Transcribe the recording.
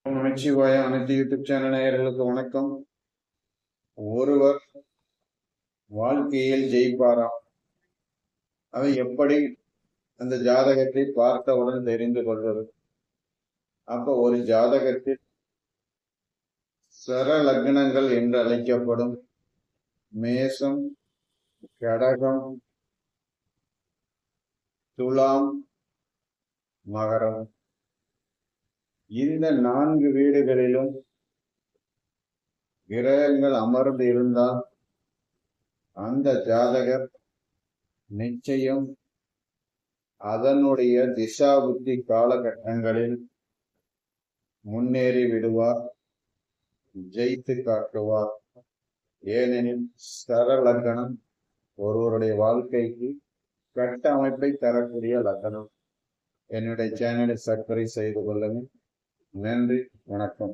நமச்சிவாய அனைத்து YouTube channel நேயர்களுக்கு வணக்கம். ஒருவர் வாழ்க்கையில் ஜெயிப்பாராம், அதை எப்படி அந்த ஜாதகத்தை பார்த்தவுடன் தெரிந்து கொள்வது? அப்ப ஒரு ஜாதகத்தில் சர லக்னங்கள் என்று அழைக்கப்படும் மேசம், கடகம், துலாம், மகரம், இந்த 4 வீடுகளிலும் கிரகங்கள் அமர்ந்து இருந்தால் அந்த ஜாதகர் நிச்சயம் அதனுடைய திசா புத்தி காலகட்டங்களில் முன்னேறி விடுவார், ஜெயித்து காட்டுவார். ஏனெனில் சர லக்னம் ஒருவருடைய வாழ்க்கைக்கு கட்ட அமைப்பை தரக்கூடிய லக்னம். என்னுடைய சேனலை சப்ஸ்கிரைப் செய்து கொள்ளுங்கள். நன்றி, வணக்கம்.